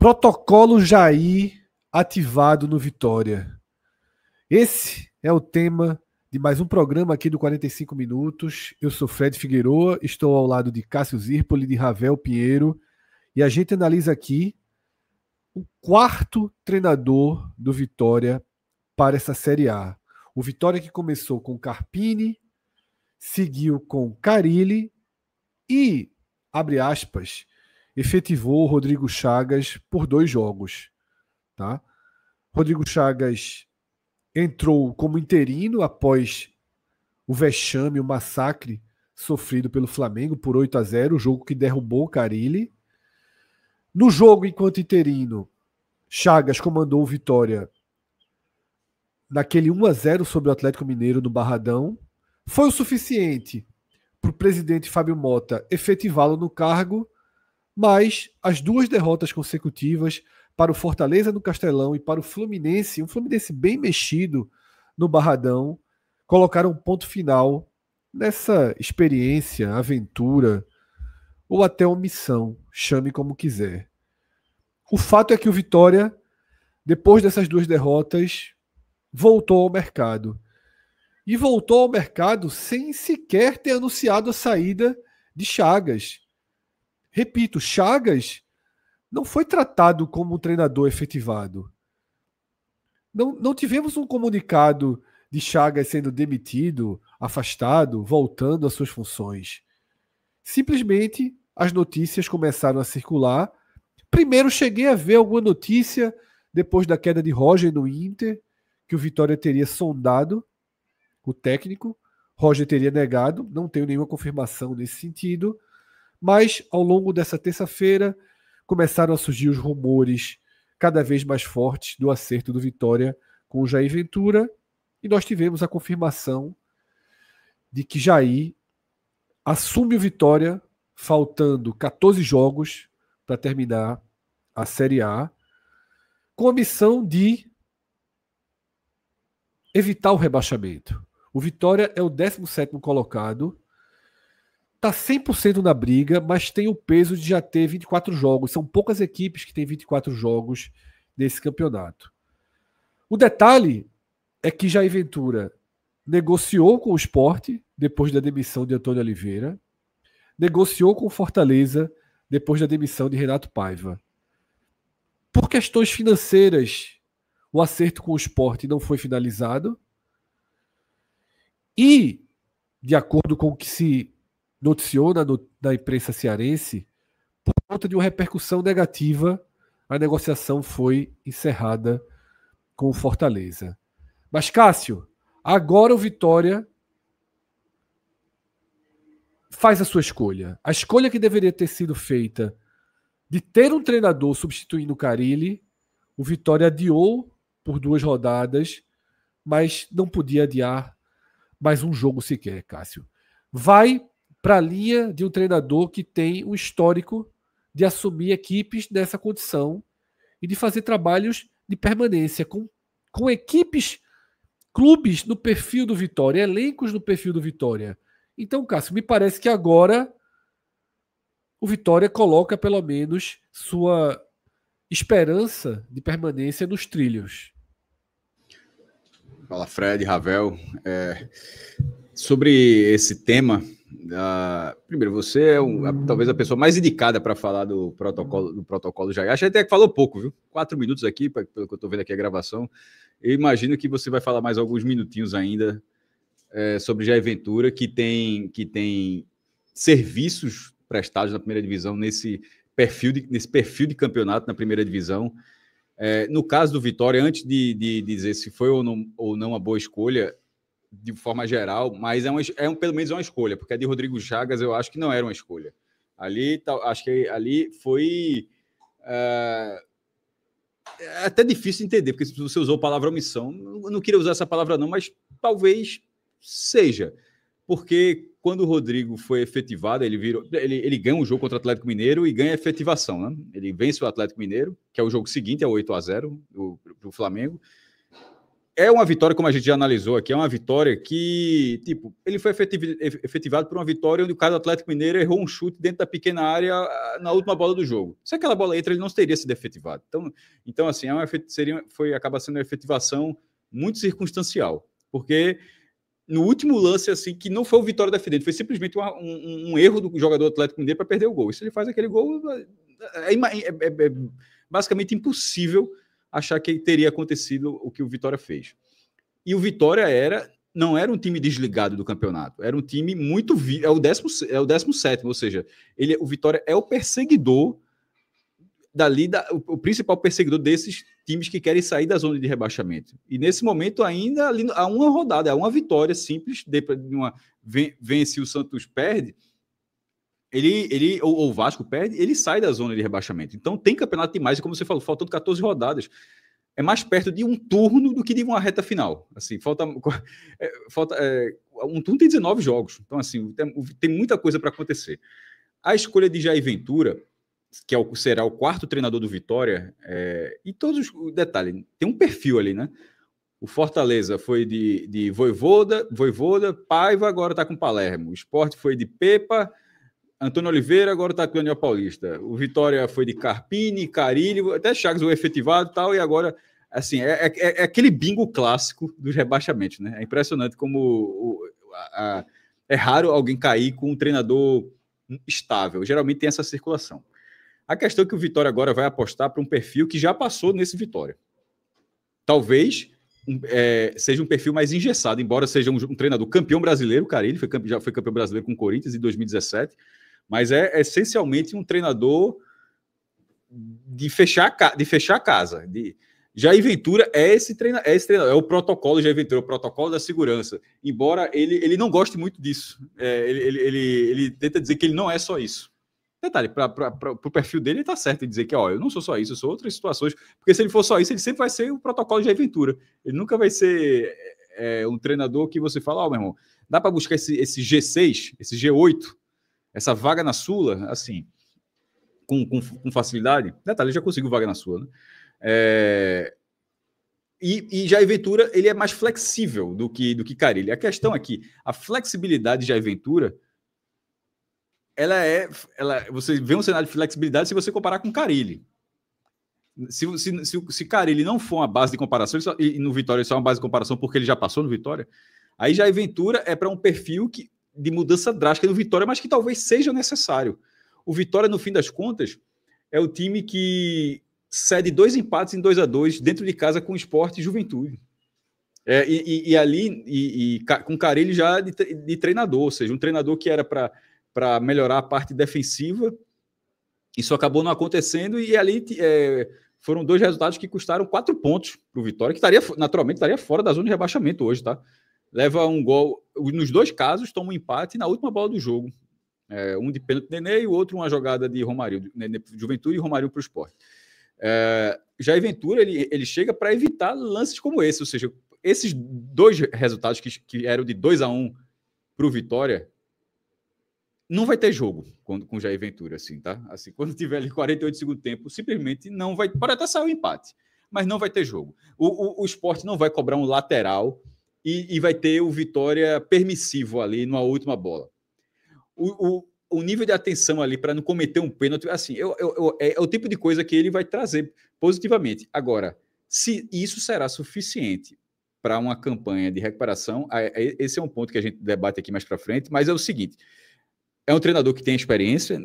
Protocolo Jair ativado no Vitória. Esse é o tema de mais um programa aqui do 45 Minutos. Eu sou Fred Figueroa, estou ao lado de Cássio Zirpoli, de Ravel Pinheiro, e a gente analisa aqui o quarto treinador do Vitória para essa Série A. O Vitória que começou com Carpini, seguiu com Carille e, abre aspas, efetivou o Rodrigo Chagas por 2 jogos. Tá? Rodrigo Chagas entrou como interino após o vexame, o massacre sofrido pelo Flamengo por 8-0, o jogo que derrubou o Carille. No jogo, enquanto interino, Chagas comandou o Vitória naquele 1-0 sobre o Atlético Mineiro no Barradão. Foi o suficiente para o presidente Fábio Mota efetivá-lo no cargo, mas as 2 derrotas consecutivas para o Fortaleza no Castelão e para o Fluminense, um Fluminense bem mexido no Barradão, colocaram um ponto final nessa experiência, aventura ou até omissão, chame como quiser. O fato é que o Vitória, depois dessas 2 derrotas, voltou ao mercado. E voltou ao mercado sem sequer ter anunciado a saída de Chagas. Repito, Chagas não foi tratado como um treinador efetivado. Não tivemos um comunicado de Chagas sendo demitido, afastado, voltando às suas funções. Simplesmente as notícias começaram a circular. Primeiro cheguei a ver alguma notícia, depois da queda de Roger no Inter, que o Vitória teria sondado o técnico. Roger teria negado, não tenho nenhuma confirmação nesse sentido. Mas, ao longo dessa terça-feira, começaram a surgir os rumores cada vez mais fortes do acerto do Vitória com o Jair Ventura, e nós tivemos a confirmação de que Jair assume o Vitória faltando 14 jogos para terminar a Série A, com a missão de evitar o rebaixamento. O Vitória é o 17º colocado, está 100% na briga, mas tem o peso de já ter 24 jogos. São poucas equipes que têm 24 jogos nesse campeonato. O detalhe é que Jair Ventura negociou com o Sport depois da demissão de Antônio Oliveira, negociou com o Fortaleza depois da demissão de Renato Paiva. Por questões financeiras, o acerto com o Sport não foi finalizado e, de acordo com o que se noticiou na imprensa cearense, por conta de uma repercussão negativa, a negociação foi encerrada com o Fortaleza. Mas, Cássio, agora o Vitória faz a sua escolha. A escolha que deveria ter sido feita de ter um treinador substituindo o Carille, o Vitória adiou por 2 rodadas, mas não podia adiar mais um jogo sequer, Cássio. Vai para a linha de um treinador que tem um histórico de assumir equipes nessa condição e de fazer trabalhos de permanência com equipes, clubes no perfil do Vitória, elencos no perfil do Vitória. Então, Cássio, me parece que agora o Vitória coloca pelo menos sua esperança de permanência nos trilhos. Fala, Fred, Ravel. Sobre esse tema, primeiro, você é talvez a pessoa mais indicada para falar do protocolo Jair. Acho até que falou pouco, viu? 4 minutos aqui, pelo que eu estou vendo aqui a gravação. Eu imagino que você vai falar mais alguns minutinhos ainda sobre Jair Ventura, que tem serviços prestados na primeira divisão nesse perfil de campeonato na primeira divisão. No caso do Vitória, antes de dizer se foi ou não uma boa escolha, de forma geral, mas pelo menos é uma escolha, porque a de Rodrigo Chagas eu acho que não era uma escolha. Acho que ali foi até difícil entender, porque você usou a palavra omissão. Eu não queria usar essa palavra não, mas talvez seja. Porque quando o Rodrigo foi efetivado, ele ganha um jogo contra o Atlético Mineiro e ganha a efetivação, né? Ele vence o Atlético Mineiro, que é o jogo seguinte, é o 8-0 do Flamengo. é uma vitória, como a gente já analisou aqui, é uma vitória que, tipo, ele foi efetivado por uma vitória onde o cara do Atlético Mineiro errou um chute dentro da pequena área na última bola do jogo. Se aquela bola entra, ele não teria sido efetivado. Então assim, acaba sendo uma efetivação muito circunstancial, porque no último lance, assim, que não foi o Vitória defendendo, foi simplesmente um erro do jogador do Atlético Mineiro para perder o gol. E se ele faz aquele gol, é basicamente impossível achar que teria acontecido o que o Vitória fez. E o Vitória não era um time desligado do campeonato, era um time muito é o 17º, ou seja, o Vitória é o perseguidor o principal perseguidor desses times que querem sair da zona de rebaixamento. E nesse momento ainda há uma rodada, há uma vitória simples, vence o Santos, perde, ou o Vasco perde, ele sai da zona de rebaixamento. Então tem campeonato demais, e como você falou, faltando 14 rodadas. É mais perto de um turno do que de uma reta final. Assim, um turno tem 19 jogos. Então, assim, tem muita coisa para acontecer. A escolha de Jair Ventura, que será o 4º treinador do Vitória, e todos os detalhes, tem um perfil ali, né? O Fortaleza foi de Voivoda, Paiva, agora está com Palermo. O Sport foi de Pepa, Antônio Oliveira, agora está com o Daniel Paulista. O Vitória foi de Carpini, Carilho, até Chagas foi efetivado e tal, e agora, assim, é aquele bingo clássico dos rebaixamentos, né? É impressionante como é raro alguém cair com um treinador estável. Geralmente tem essa circulação. A questão é que o Vitória agora vai apostar para um perfil que já passou nesse Vitória. Talvez seja um perfil mais engessado, embora seja um treinador campeão brasileiro, Carilho, já foi campeão brasileiro com o Corinthians em 2017, mas é essencialmente um treinador de fechar a casa. Jair Ventura é esse treinador, é o protocolo Jair Ventura, o protocolo da segurança. Embora ele não goste muito disso. Ele tenta dizer que ele não é só isso. Detalhe, para o perfil dele, ele está certo em dizer que, eu não sou só isso, eu sou outras situações. Porque se ele for só isso, ele sempre vai ser o protocolo de Jair Ventura. Ele nunca vai ser um treinador que você fala, meu irmão, dá para buscar esse G6, esse G8, essa vaga na Sula, assim, com facilidade. Detalhe, ele já conseguiu vaga na Sula, né? E Jair Ventura, ele é mais flexível do que Carilli. A questão é que a flexibilidade de Jair Ventura, você vê um cenário de flexibilidade se você comparar com Carilli. Se Carilli não for uma base de comparação, e no Vitória só é uma base de comparação porque ele já passou no Vitória, aí Jair Ventura é para um perfil de mudança drástica no Vitória, mas que talvez seja necessário. O Vitória, no fim das contas, é o time que cede 2 empates em 2-2 dentro de casa com o Sport e Juventude. Com Carilli já de treinador, ou seja, um treinador que era para melhorar a parte defensiva. Isso acabou não acontecendo e ali foram 2 resultados que custaram 4 pontos para o Vitória, que naturalmente estaria fora da zona de rebaixamento hoje, tá? Leva um gol, nos 2 casos, toma um empate na última bola do jogo. Um de pênalti do Nenê e o outro uma jogada de Romário, Juventude e Romário para o Sport. Jair Ventura, ele chega para evitar lances como esse, ou seja, esses 2 resultados que eram de 2-1 para o Vitória, não vai ter jogo com Jair Ventura, assim, tá? Assim, quando tiver ali 48 segundos de tempo, simplesmente não vai... Pode até sair um empate, mas não vai ter jogo. O Sport não vai cobrar um lateral e vai ter o Vitória permissivo ali numa última bola. O nível de atenção ali para não cometer um pênalti, assim, é o tipo de coisa que ele vai trazer positivamente. Agora, se isso será suficiente para uma campanha de recuperação, esse é um ponto que a gente debate aqui mais para frente, mas é o seguinte... É um treinador que tem experiência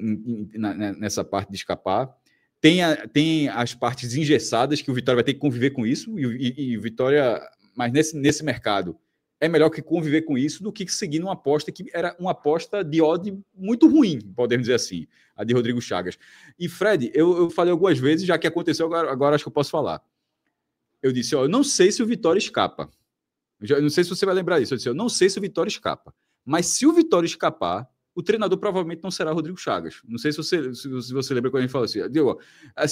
nessa parte de escapar. Tem as partes engessadas que o Vitória vai ter que conviver com isso. E o Vitória, mas nesse mercado, é melhor que conviver com isso do que seguir uma aposta que era uma aposta de odd muito ruim, podemos dizer assim, a de Rodrigo Chagas. E Fred, eu falei algumas vezes, já que aconteceu, agora acho que eu posso falar. Eu disse, eu não sei se o Vitória escapa. Eu não sei se você vai lembrar disso. Eu disse, eu não sei se o Vitória escapa. Mas se o Vitória escapar, o treinador provavelmente não será Rodrigo Chagas. Não sei se você lembra quando a gente falou assim.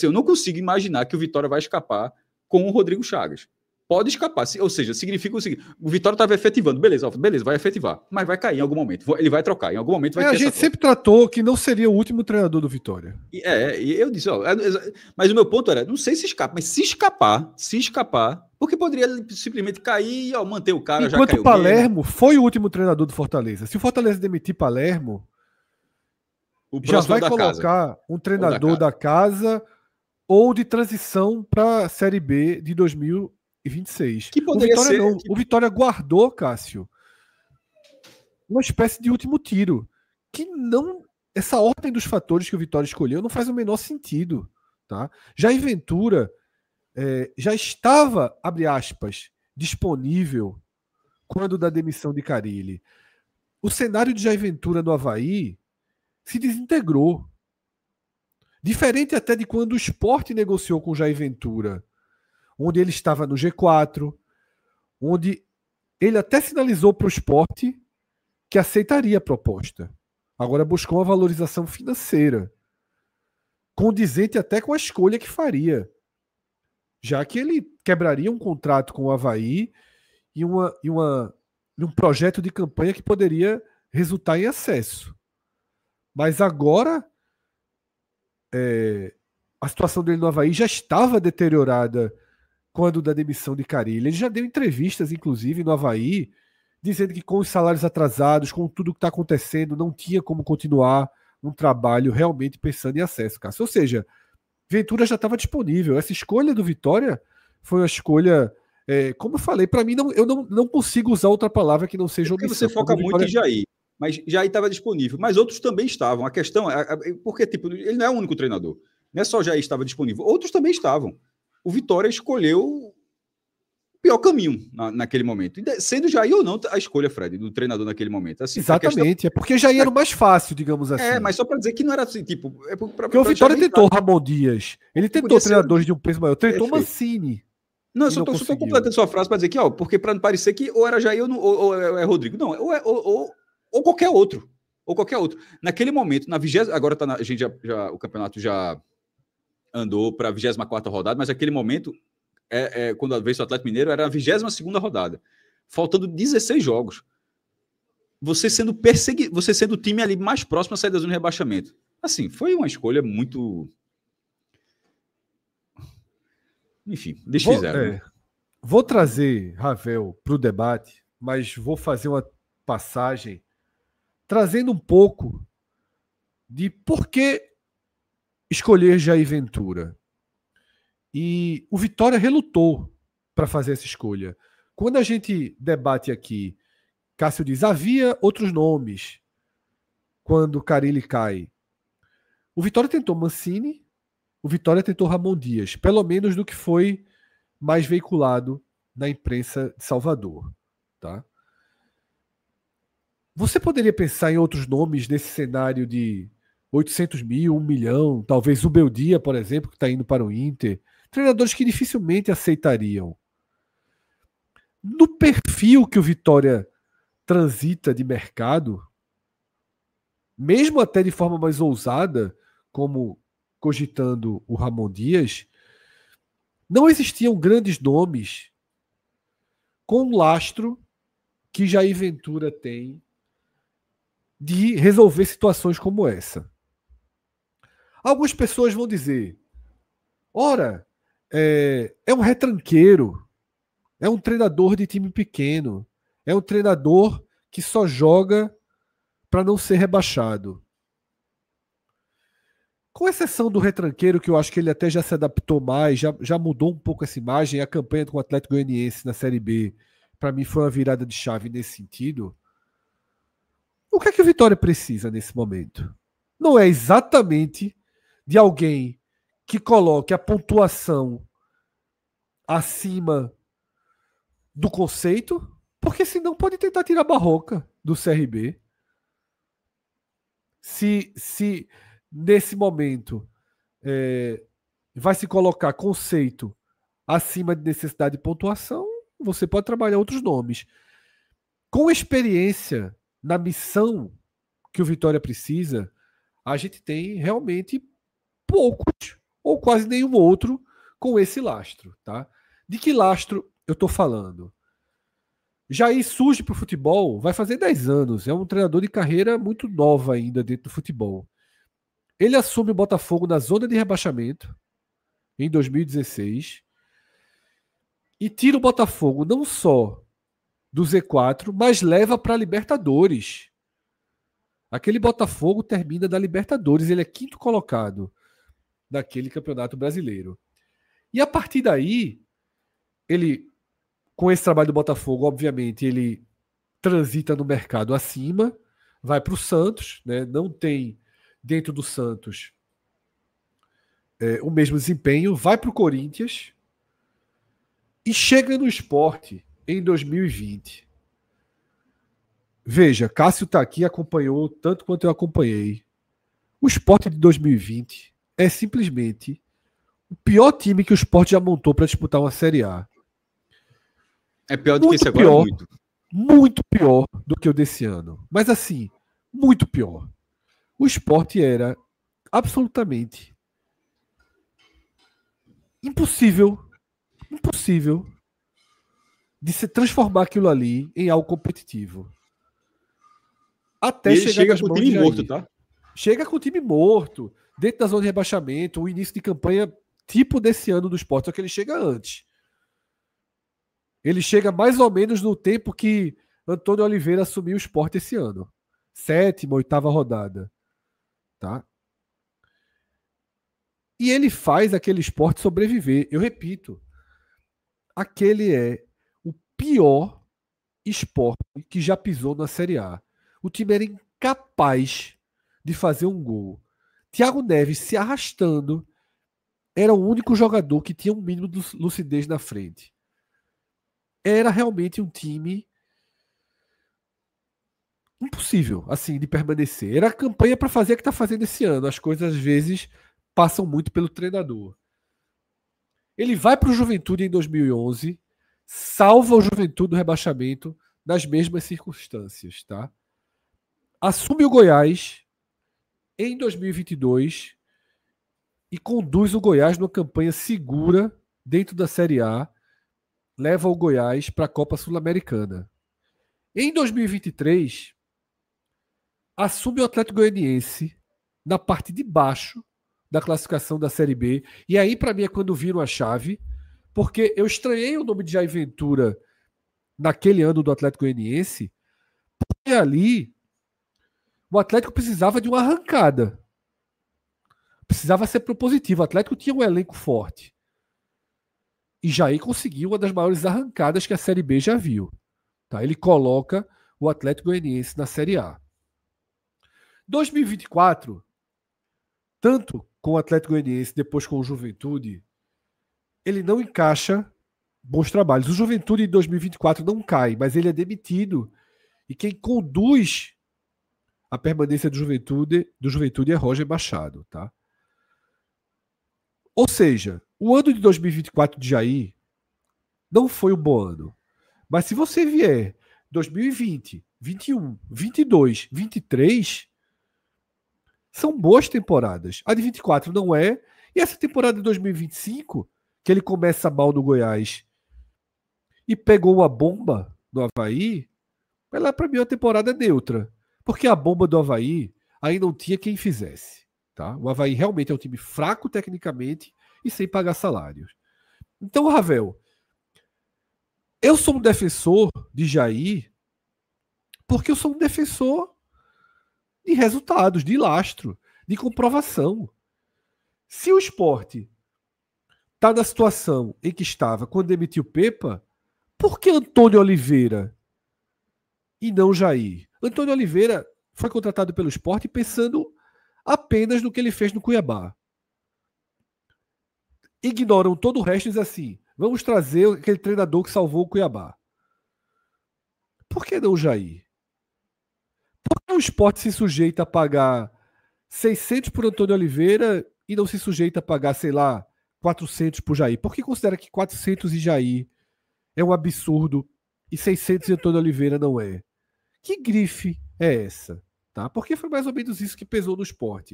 Eu não consigo imaginar que o Vitória vai escapar com o Rodrigo Chagas. pode escapar. Ou seja, significa o seguinte: o Vitória estava efetivando. Beleza, vai efetivar. Mas vai cair em algum momento. Ele vai trocar. Em algum momento vai ter a gente sempre tratou que não seria o último treinador do Vitória. E eu disse, mas o meu ponto era, não sei se escapa, mas se escapar, porque poderia simplesmente cair e manter o cara. Enquanto já caiu o Palermo foi o último treinador do Fortaleza. Se o Fortaleza demitir Palermo, já vai colocar um treinador da casa ou de transição para a Série B de 2026. Que poderia ser. Não. O Vitória guardou, Cássio, uma espécie de último tiro. Que não. Essa ordem dos fatores que o Vitória escolheu não faz o menor sentido. Tá? Jair Ventura já estava, abre aspas, disponível quando da demissão de Carille. O cenário de Jair Ventura no Avaí se desintegrou. Diferente até de quando o Sport negociou com o Jair Ventura, onde ele estava no G4, onde ele até sinalizou para o Sport que aceitaria a proposta. Agora buscou uma valorização financeira, condizente até com a escolha que faria, já que ele quebraria um contrato com o Avaí e um projeto de campanha que poderia resultar em acesso. Mas agora a situação dele no Avaí já estava deteriorada quando da demissão de Carille. Ele já deu entrevistas, inclusive, no Avaí, dizendo que com os salários atrasados, com tudo que está acontecendo, não tinha como continuar um trabalho realmente pensando em acesso, Cássio. Ou seja, Ventura já estava disponível. Essa escolha do Vitória foi uma escolha, como eu falei, para mim, eu não consigo usar outra palavra que não seja omissão. Porque você foca muito em Jair. Mas Jair estava disponível, mas outros também estavam. A questão é porque tipo, ele não é o único treinador. Não é só Jair estava disponível, outros também estavam. O Vitória escolheu o pior caminho naquele momento. Sendo Jair ou não a escolha, Fred, do treinador naquele momento. Assim, exatamente, é porque Jair era o mais fácil, digamos assim. Mas só para dizer que não era assim, tipo... Porque o Vitória tentou Ramon Dias, ele tentou treinadores de um peso maior, tentou Mancini. Não, eu só estou completando sua frase para dizer que, porque para não parecer que ou era Jair ou é Rodrigo. Não, ou qualquer outro. Ou qualquer outro. Naquele momento, na 20ª... Agora a gente o campeonato já andou para a 24ª rodada, mas naquele momento, quando veio o Atlético Mineiro, era a 22ª rodada. Faltando 16 jogos. Você sendo o time ali mais próximo a sair da zona de rebaixamento. Assim, foi uma escolha muito... Enfim, desfizeram. Vou trazer Ravel para o debate, mas vou fazer uma passagem trazendo um pouco de por que escolher Jair Ventura. E o Vitória relutou para fazer essa escolha. Quando a gente debate aqui, Cássio diz, havia outros nomes quando Carille cai. O Vitória tentou Mancini, o Vitória tentou Ramon Dias, pelo menos do que foi mais veiculado na imprensa de Salvador. Tá? Você poderia pensar em outros nomes nesse cenário de 800 mil, 1 milhão, talvez o Beldia, por exemplo, que está indo para o Inter. Treinadores que dificilmente aceitariam. No perfil que o Vitória transita de mercado, mesmo até de forma mais ousada, como cogitando o Ramon Dias, não existiam grandes nomes com o lastro que Jair Ventura tem de resolver situações como essa. Algumas pessoas vão dizer, ora, é um retranqueiro, é um treinador de time pequeno, é um treinador que só joga para não ser rebaixado. Com exceção do retranqueiro, que eu acho que ele até já se adaptou mais, já mudou um pouco essa imagem, a campanha com o Atlético Goianiense na Série B, para mim foi uma virada de chave nesse sentido. O que é que o Vitória precisa nesse momento? Não é exatamente de alguém que coloque a pontuação acima do conceito, porque senão pode tentar tirar a Barroca do CRB. Se nesse momento vai se colocar conceito acima de necessidade de pontuação, você pode trabalhar outros nomes. Com experiência na missão que o Vitória precisa, a gente tem realmente poucos ou quase nenhum outro com esse lastro. Tá? De que lastro eu tô falando? Jair surge para o futebol, vai fazer 10 anos. É um treinador de carreira muito nova ainda dentro do futebol. Ele assume o Botafogo na zona de rebaixamento em 2016 e tira o Botafogo não só do Z4, mas leva para a Libertadores. Aquele Botafogo termina da Libertadores, ele é quinto colocado naquele Campeonato Brasileiro. E a partir daí, ele, com esse trabalho do Botafogo, obviamente, ele transita no mercado acima, vai para o Santos, né? Não tem dentro do Santos o mesmo desempenho, vai para o Corinthians e chega no Sport em 2020. Veja, Cássio está aqui, acompanhou tanto quanto eu acompanhei. O Sport de 2020 é simplesmente o pior time que o Sport já montou para disputar uma Série A. É pior do que esse agora, muito. Muito pior do que o desse ano. Mas assim, muito pior. O Sport era absolutamente impossível de se transformar aquilo ali em algo competitivo. Até chegar chega com o time morto, tá? Chega com o time morto, dentro da zona de rebaixamento, o início de campanha tipo desse ano do Sport, só que ele chega antes. Ele chega mais ou menos no tempo que Antônio Oliveira assumiu o Sport esse ano. 7ª, 8ª rodada. Tá? E ele faz aquele Sport sobreviver. Eu repito, aquele é o pior Sport que já pisou na Série A. O time era incapaz de fazer um gol. Thiago Neves se arrastando era o único jogador que tinha um mínimo de lucidez na frente. Era realmente um time impossível, assim, de permanecer. Era a campanha para fazer o que está fazendo esse ano. As coisas, às vezes, passam muito pelo treinador. Ele vai para o Juventude em 2011, salva o Juventude do rebaixamento nas mesmas circunstâncias, tá? Assume o Goiás em 2022 e conduz o Goiás numa campanha segura dentro da Série A, leva o Goiás para a Copa Sul-Americana. Em 2023, assume o Atlético Goianiense na parte de baixo da classificação da Série B. E aí, para mim, é quando viram a chave, porque eu estranhei o nome de Jair Ventura naquele ano do Atlético Goianiense, porque ali o Atlético precisava de uma arrancada. Precisava ser propositivo. O Atlético tinha um elenco forte. E Jair conseguiu uma das maiores arrancadas que a Série B já viu. Tá? Ele coloca o Atlético Goianiense na Série A. 2024, tanto com o Atlético Goianiense, depois com o Juventude, ele não encaixa bons trabalhos. O Juventude em 2024 não cai, mas ele é demitido. E quem conduz a permanência do Juventude é Roger Machado. Tá? Ou seja, o ano de 2024 de Jair não foi um bom ano. Mas se você vier 2020, 21, 22, 23, são boas temporadas. A de 24 não é. E essa temporada de 2025, que ele começa mal no Goiás e pegou uma bomba no Avaí, ela para mim é uma temporada neutra. Porque a bomba do Avaí aí não tinha quem fizesse. Tá? O Avaí realmente é um time fraco tecnicamente e sem pagar salários. Então, Ravel, eu sou um defensor de Jair porque eu sou um defensor de resultados, de lastro, de comprovação. Se o Sport está na situação em que estava quando demitiu Pepa, por que Antônio Oliveira e não Jair? Antônio Oliveira foi contratado pelo Sport pensando apenas no que ele fez no Cuiabá. Ignoram todo o resto e dizem assim, vamos trazer aquele treinador que salvou o Cuiabá. Por que não Jair? Por que o Sport se sujeita a pagar 600 por Antônio Oliveira e não se sujeita a pagar, sei lá, 400 por Jair? Por que considera que 400 e Jair é um absurdo e 600 e Antônio Oliveira não é? Que grife é essa? Tá? Porque foi mais ou menos isso que pesou no Sport.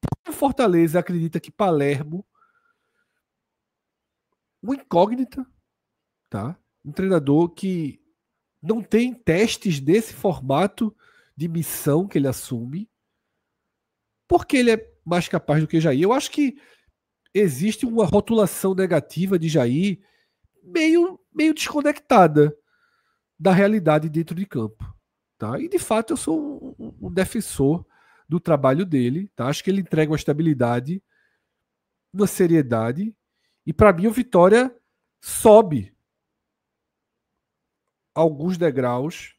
Por que o Fortaleza acredita que Palermo, uma incógnita, tá? Um treinador que não tem testes desse formato de missão que ele assume, porque ele é mais capaz do que Jair. Eu acho que existe uma rotulação negativa de Jair meio desconectada da realidade dentro de campo. Tá? E, de fato, eu sou um defensor do trabalho dele. Tá? Acho que ele entrega uma estabilidade, uma seriedade. E, para mim, o Vitória sobe alguns degraus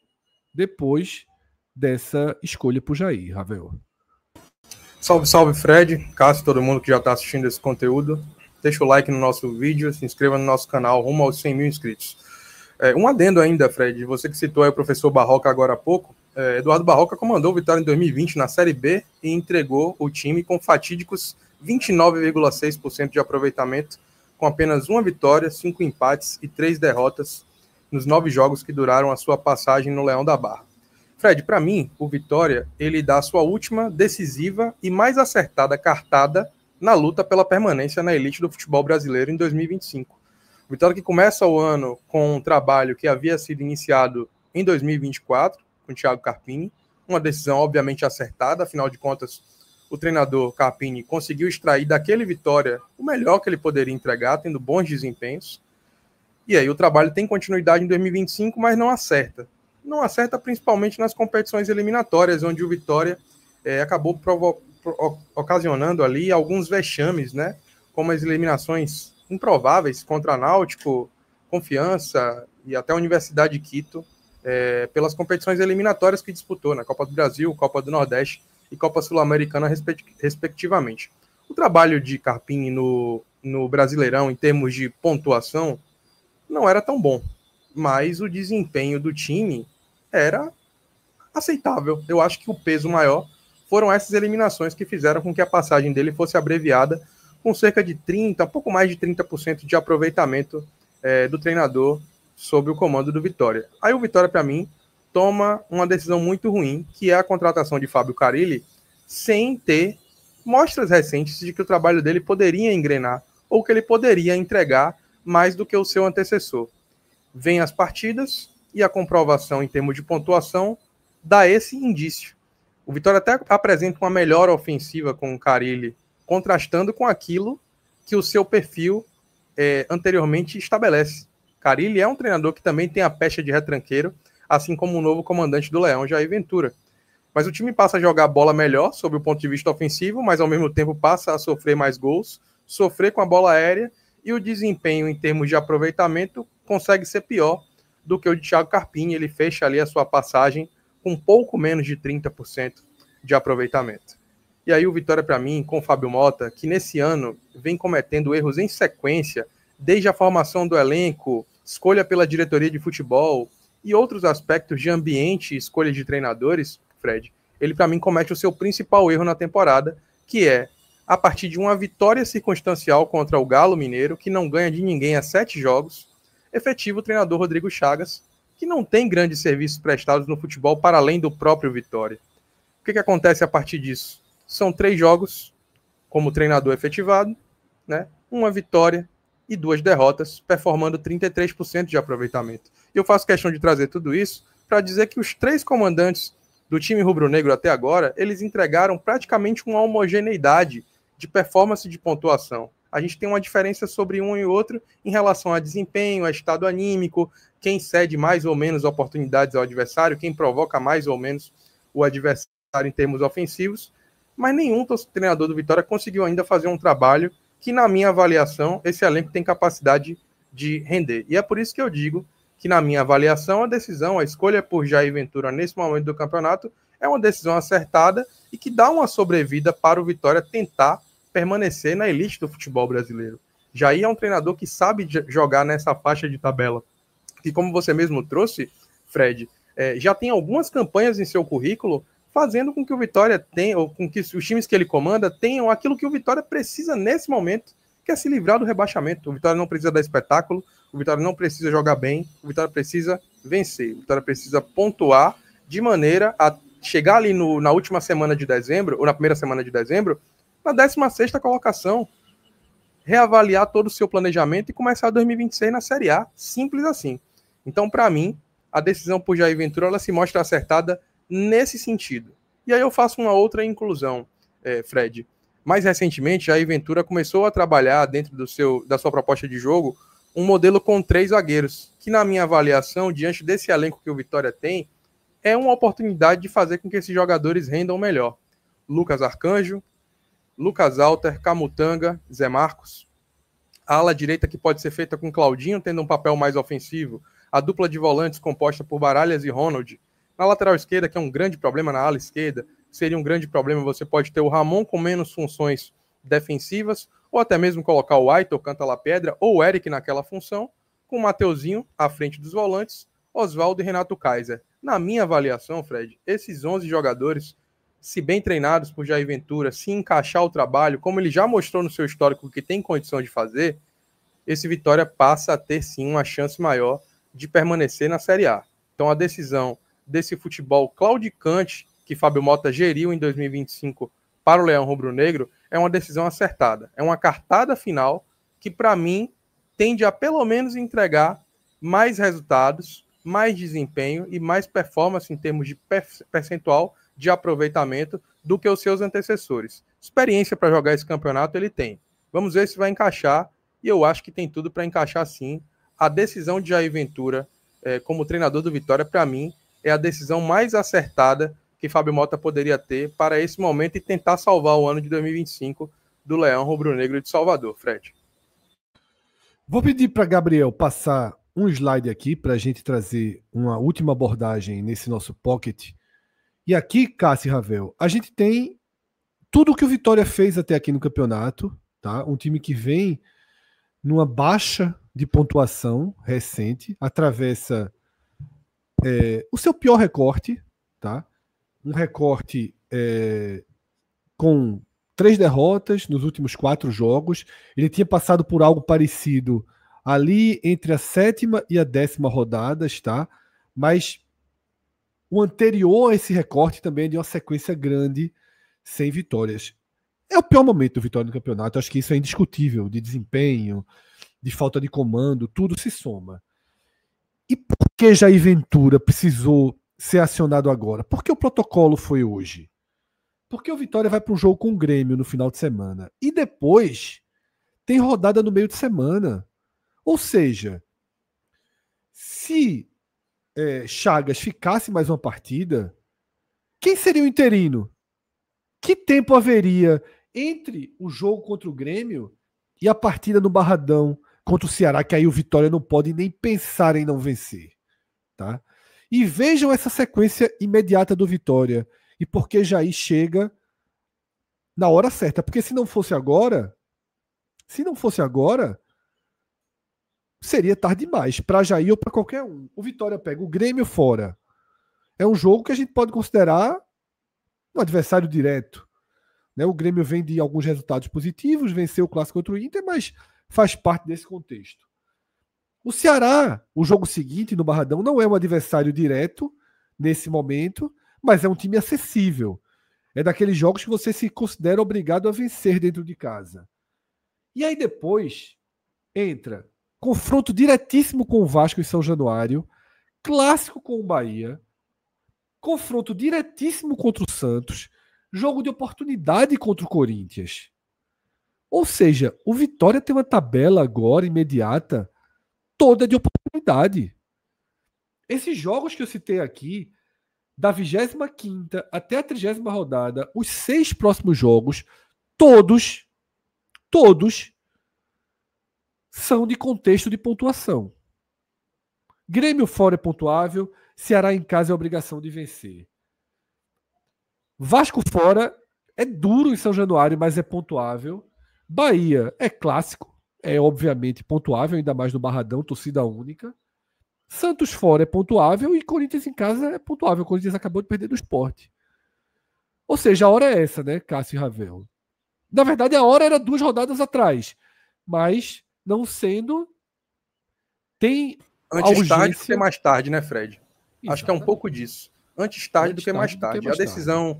depois dessa escolha por Jair, Ravel. Salve, salve, Fred, Cássio, todo mundo que já está assistindo esse conteúdo. Deixa o like no nosso vídeo, se inscreva no nosso canal, rumo aos 100 mil inscritos. Um adendo ainda, Fred, você que citou aí o professor Barroca agora há pouco, Eduardo Barroca comandou o Vitória em 2020 na Série B e entregou o time com fatídicos 29,6% de aproveitamento, com apenas uma vitória, 5 empates e 3 derrotas nos 9 jogos que duraram a sua passagem no Leão da Barra. Fred, para mim, o Vitória, ele dá a sua última, decisiva e mais acertada cartada na luta pela permanência na elite do futebol brasileiro em 2025. O Vitória que começa o ano com um trabalho que havia sido iniciado em 2024, com o Thiago Carpini, uma decisão obviamente acertada, afinal de contas, o treinador Carpini conseguiu extrair daquele Vitória o melhor que ele poderia entregar, tendo bons desempenhos. E aí o trabalho tem continuidade em 2025, mas não acerta. Não acerta principalmente nas competições eliminatórias, onde o Vitória acabou ocasionando ali alguns vexames, né? Como as eliminações improváveis contra Náutico, Confiança e até a Universidade de Quito, pelas competições eliminatórias que disputou, na Copa do Brasil, Copa do Nordeste e Copa Sul-Americana, respectivamente. O trabalho de Carpini no Brasileirão, em termos de pontuação, não era tão bom, mas o desempenho do time era aceitável. Eu acho que o peso maior foram essas eliminações que fizeram com que a passagem dele fosse abreviada com cerca de 30%, um pouco mais de 30% de aproveitamento do treinador sob o comando do Vitória. Aí o Vitória, para mim, toma uma decisão muito ruim, que é a contratação de Fábio Carille, sem ter mostras recentes de que o trabalho dele poderia engrenar ou que ele poderia entregar mais do que o seu antecessor. Vem as partidas e a comprovação em termos de pontuação dá esse indício. O Vitória até apresenta uma melhor ofensiva com o Carille, contrastando com aquilo que o seu perfil anteriormente estabelece. Carille é um treinador que também tem a pecha de retranqueiro, assim como o novo comandante do Leão, Jair Ventura. Mas o time passa a jogar a bola melhor, sob o ponto de vista ofensivo, mas ao mesmo tempo passa a sofrer mais gols, sofrer com a bola aérea, e o desempenho em termos de aproveitamento consegue ser pior do que o de Thiago Carpini. Ele fecha ali a sua passagem com pouco menos de 30% de aproveitamento. E aí o Vitória, para mim, com o Fábio Mota, que nesse ano vem cometendo erros em sequência, desde a formação do elenco, escolha pela diretoria de futebol e outros aspectos de ambiente e escolha de treinadores, Fred, ele para mim comete o seu principal erro na temporada, que é, a partir de uma vitória circunstancial contra o Galo Mineiro, que não ganha de ninguém há 7 jogos, efetivo o treinador Rodrigo Chagas, que não tem grandes serviços prestados no futebol para além do próprio Vitória. O que acontece a partir disso? São 3 jogos como treinador efetivado, né? Uma vitória e 2 derrotas, performando 33% de aproveitamento. E eu faço questão de trazer tudo isso para dizer que os 3 comandantes do time rubro-negro até agora, eles entregaram praticamente uma homogeneidade de performance de pontuação. A gente tem uma diferença sobre um e outro em relação a desempenho, a estado anímico, quem cede mais ou menos oportunidades ao adversário, quem provoca mais ou menos o adversário em termos ofensivos, mas nenhum treinador do Vitória conseguiu ainda fazer um trabalho que, na minha avaliação, esse elenco tem capacidade de render. E é por isso que eu digo que, na minha avaliação, a decisão, a escolha por Jair Ventura nesse momento do campeonato é uma decisão acertada e que dá uma sobrevida para o Vitória tentar permanecer na elite do futebol brasileiro. Jair é um treinador que sabe jogar nessa faixa de tabela. E como você mesmo trouxe, Fred, já tem algumas campanhas em seu currículo fazendo com que o Vitória tenha, ou com que os times que ele comanda tenham aquilo que o Vitória precisa nesse momento, que é se livrar do rebaixamento. O Vitória não precisa dar espetáculo, o Vitória não pprecisa jogar bem, o Vitória precisa vencer, o Vitória precisa pontuar de maneira a chegar ali na última semana de dezembro, ou na primeira semana de dezembro, na 16ª colocação. reavaliar todo o seu planejamento e começar 2026 na Série A. Simples assim. Então, para mim, a decisão por Jair Ventura ela se mostra acertada nesse sentido. E aí eu faço uma outra inclusão, Fred. Mais recentemente, Jair Ventura começou a trabalhar dentro da sua proposta de jogo um modelo com 3 zagueiros, que na minha avaliação, diante desse elenco que o Vitória tem, é uma oportunidade de fazer com que esses jogadores rendam melhor. Lucas Arcanjo, Lucas Alter, Camutanga, Zé Marcos. A ala direita que pode ser feita com Claudinho, tendo um papel mais ofensivo. A dupla de volantes composta por Baralhas e Ronald. Na lateral esquerda, que é um grande problema na ala esquerda, seria um grande problema, você pode ter o Ramon com menos funções defensivas, ou até mesmo colocar o Aitor, Canta La Pedra, ou o Eric naquela função, com o Mateuzinho à frente dos volantes, Oswaldo e Renato Kaiser. Na minha avaliação, Fred, esses 11 jogadores, se bem treinados por Jair Ventura, se encaixar o trabalho, como ele já mostrou no seu histórico que tem condição de fazer, esse Vitória passa a ter sim uma chance maior de permanecer na Série A. Então a decisão desse futebol claudicante que Fábio Mota geriu em 2025 para o Leão Rubro-Negro é uma decisão acertada. É uma cartada final que, para mim, tende a pelo menos entregar mais resultados, mais desempenho e mais performance em termos de percentual de aproveitamento do que os seus antecessores. Experiência para jogar esse campeonato ele tem. Vamos ver se vai encaixar, e eu acho que tem tudo para encaixar sim. A decisão de Jair Ventura como treinador do Vitória, para mim, é a decisão mais acertada que Fábio Mota poderia ter para esse momento e tentar salvar o ano de 2025 do Leão Rubro-Negro de Salvador, Fred. Vou pedir para Gabriel passar um slide aqui para a gente trazer uma última abordagem nesse nosso pocket. E aqui, Cássio e Ravel, a gente tem tudo o que o Vitória fez até aqui no campeonato, tá? Um time que vem numa baixa de pontuação recente, atravessa o seu pior recorte, tá? Um recorte com 3 derrotas nos últimos 4 jogos. Ele tinha passado por algo parecido ali entre a 7ª e a 10ª rodadas, tá? Mas o anterior a esse recorte também é de uma sequência grande sem vitórias. É o pior momento do Vitória no campeonato. Acho que isso é indiscutível, de desempenho, de falta de comando, tudo se soma. E por que Jair Ventura precisou ser acionado agora? Por que o protocolo foi hoje? Porque o Vitória vai para um jogo com o Grêmio no final de semana. E depois tem rodada no meio de semana. Ou seja, se Chagas ficasse mais uma partida, quem seria o interino? Que tempo haveria entre o jogo contra o Grêmio e a partida no Barradão contra o Ceará, que aí o Vitória não pode nem pensar em não vencer, tá? E vejam essa sequência imediata do Vitória e por que Jair chega na hora certa, porque se não fosse agora, seria tarde demais para Jair ou para qualquer um. O Vitória pega o Grêmio fora. É um jogo que a gente pode considerar um adversário direto. Né? O Grêmio vem de alguns resultados positivos, venceu o clássico contra o Inter, mas faz parte desse contexto. O Ceará, o jogo seguinte no Barradão, não é um adversário direto nesse momento, mas é um time acessível. É daqueles jogos que você se considera obrigado a vencer dentro de casa. E aí depois entra confronto diretíssimo com o Vasco em São Januário, clássico com o Bahia, confronto diretíssimo contra o Santos, jogo de oportunidade contra o Corinthians. Ou seja, o Vitória tem uma tabela agora imediata toda de oportunidade. Esses jogos que eu citei aqui, da 25ª até a 30ª rodada, os 6 próximos jogos, todos são de contexto de pontuação. Grêmio fora é pontuável, Ceará em casa é obrigação de vencer. Vasco fora é duro em São Januário, mas é pontuável. Bahia é clássico, é obviamente pontuável, ainda mais no Barradão, torcida única. Santos fora é pontuável e Corinthians em casa é pontuável. O Corinthians acabou de perder do Sport. Ou seja, a hora é essa, né, Cássio e Ravel? Na verdade, a hora era 2 rodadas atrás, mas não sendo, tem antes tarde do que mais tarde, né, Fred? Exatamente. Acho que é um pouco disso. Antes tarde do que mais tarde. A decisão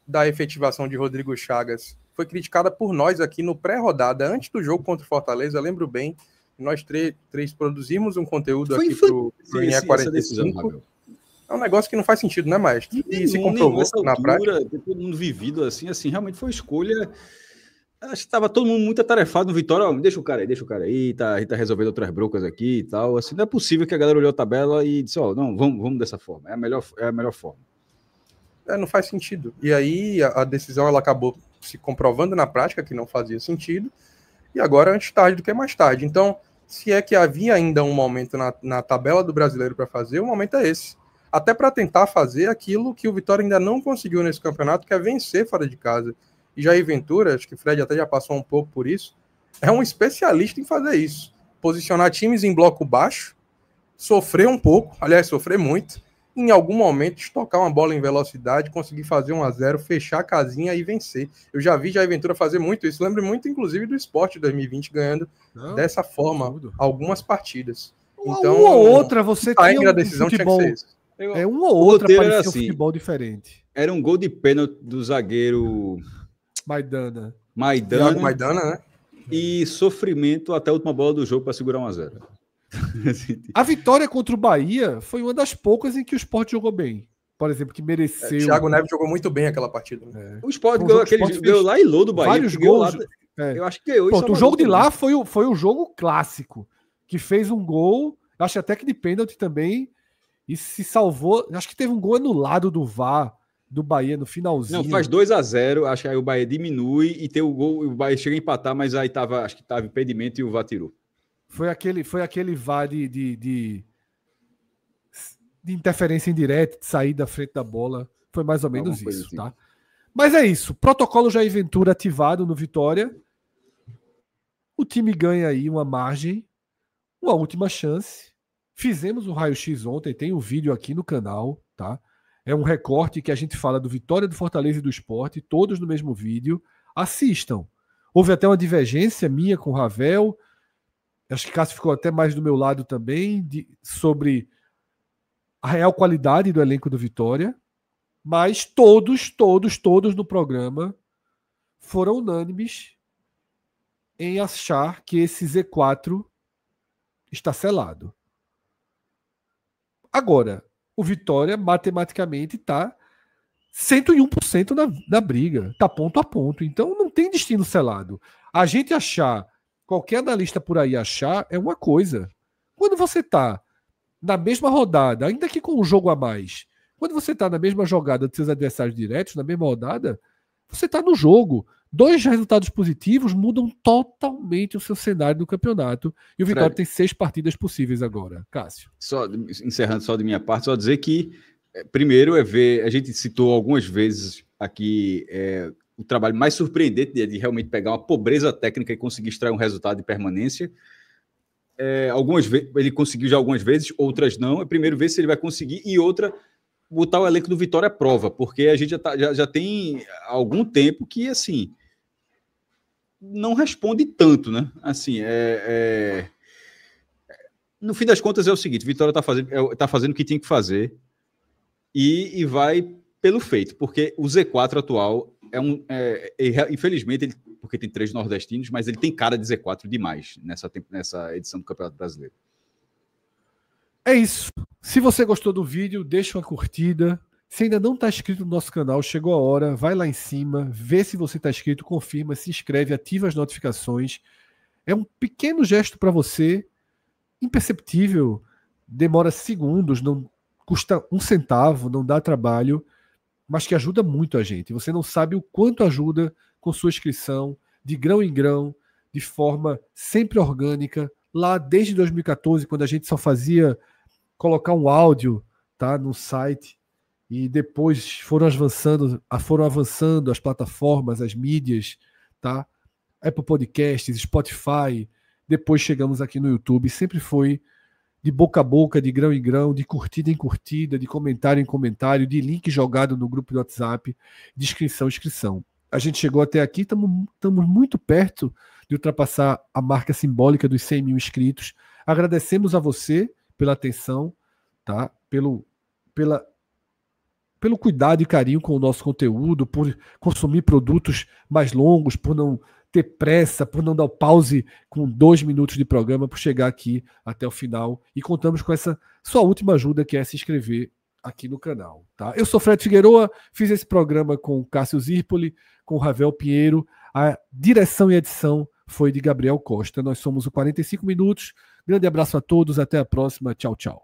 da efetivação de Rodrigo Chagas foi criticada por nós aqui no pré-rodada, antes do jogo contra o Fortaleza, eu lembro bem, nós três produzimos um conteúdo aqui pro IE45. É um negócio que não faz sentido, né, Maestro? E se comprovou na prática. Todo mundo vivido assim, realmente foi escolha. Acho que estava todo mundo muito atarefado no Vitória. Deixa o cara aí, a gente tá resolvendo outras brocas aqui e tal. Assim, não é possível que a galera olhou a tabela e disse, não, vamos dessa forma. É a melhor forma. Não faz sentido. E aí a decisão ela acabou se comprovando na prática que não fazia sentido. E agora antes tarde do que mais tarde. Então, se é que havia ainda um momento na tabela do Brasileiro para fazer, o momento é esse. Até para tentar fazer aquilo que o Vitória ainda não conseguiu nesse campeonato, que é vencer fora de casa. E Jair Ventura, acho que o Fred até já passou um pouco por isso, é um especialista em fazer isso. Posicionar times em bloco baixo, sofrer um pouco, aliás, sofrer muito, em algum momento estocar uma bola em velocidade, conseguir fazer 1-0, fechar a casinha e vencer. Eu já vi Jair Ventura fazer muito isso, lembro muito, inclusive, do Sport 2020 ganhando dessa forma algumas partidas. Então, uma ou outra você tinha a decisão futebol, tinha que ser isso. Uma ou outra parecia assim, um futebol diferente. Era um gol de pênalti do zagueiro Maidana, né? E sofrimento até a última bola do jogo para segurar 1-0. A vitória contra o Bahia foi uma das poucas em que o Sport jogou bem. Por exemplo, que mereceu. Thiago Neves jogou muito bem aquela partida. Né? O Sport ganhou lá e lô do Bahia. Vários gols. Eu acho que ganhou. Pronto, o jogo de lá foi o jogo clássico. Que fez um gol, acho até que de pênalti também. E se salvou. Acho que teve um gol anulado do VAR do Bahia no finalzinho. Não, faz 2-0. Acho que aí o Bahia diminui e tem o gol. O Bahia chega a empatar, mas aí acho que tava impedimento e o VAR tirou. Foi aquele VAR de interferência indireta, de sair da frente da bola. Foi mais ou menos isso, assim. Tá? Mas é isso. Protocolo Jair Ventura ativado no Vitória. O time ganha aí uma margem, uma última chance. Fizemos um raio-x ontem, tem um vídeo aqui no canal, tá? É um recorte que a gente fala do Vitória, do Fortaleza e do Sport, todos no mesmo vídeo. Assistam. Houve até uma divergência minha com o Ravel. Acho que Cássio ficou até mais do meu lado também, sobre a real qualidade do elenco do Vitória. Mas todos no programa foram unânimes em achar que esse Z4 está selado. Agora, o Vitória matematicamente está 101% na briga. Está ponto a ponto. Então não tem destino selado. A gente achar, qualquer analista por aí achar, é uma coisa. Quando você está na mesma rodada, ainda que com um jogo a mais, quando você está na mesma jogada dos seus adversários diretos, na mesma rodada, você está no jogo. 2 resultados positivos mudam totalmente o seu cenário do campeonato. E o Vitória tem 6 partidas possíveis agora. Cássio. Só, encerrando só de minha parte, só dizer que, primeiro, a gente citou algumas vezes aqui o trabalho mais surpreendente de realmente pegar uma pobreza técnica e conseguir extrair um resultado de permanência. Algumas vezes ele conseguiu já algumas vezes, outras não. É primeiro ver se ele vai conseguir, e outra, botar o elenco do Vitória à prova, porque a gente já tem algum tempo que, assim, não responde tanto, né? Assim, no fim das contas é o seguinte, Vitória tá fazendo o que tinha que fazer e vai pelo feito, porque o Z4 atual infelizmente, porque tem 3 nordestinos, mas ele tem cara de Z4 demais nessa edição do Campeonato Brasileiro. É isso. Se você gostou do vídeo, deixa uma curtida. Se ainda não está inscrito no nosso canal, chegou a hora, vai lá em cima, vê se você está inscrito, confirma, se inscreve, ativa as notificações. É um pequeno gesto para você, imperceptível, demora segundos, não custa 1 centavo, não dá trabalho, mas que ajuda muito a gente. Você não sabe o quanto ajuda com sua inscrição, de grão em grão, de forma sempre orgânica. Lá desde 2014, quando a gente só fazia colocar um áudio, tá, no site, e depois foram avançando as plataformas, as mídias, tá? Apple Podcasts, Spotify, depois chegamos aqui no YouTube, sempre foi de boca a boca, de grão em grão, de curtida em curtida, de comentário em comentário, de link jogado no grupo do WhatsApp, de inscrição em inscrição. A gente chegou até aqui, estamos muito perto de ultrapassar a marca simbólica dos 100 mil inscritos. Agradecemos a você pela atenção, tá? Pela pelo cuidado e carinho com o nosso conteúdo, por consumir produtos mais longos, por não ter pressa, por não dar o pause com 2 minutos de programa, por chegar aqui até o final. E contamos com essa sua última ajuda, que é se inscrever aqui no canal. Tá? Eu sou Fred Figueroa, fiz esse programa com o Cássio Zirpoli, com o Ravel Pinheiro. A direção e edição foi de Gabriel Costa. Nós somos o 45 Minutos. Grande abraço a todos, até a próxima. Tchau, tchau.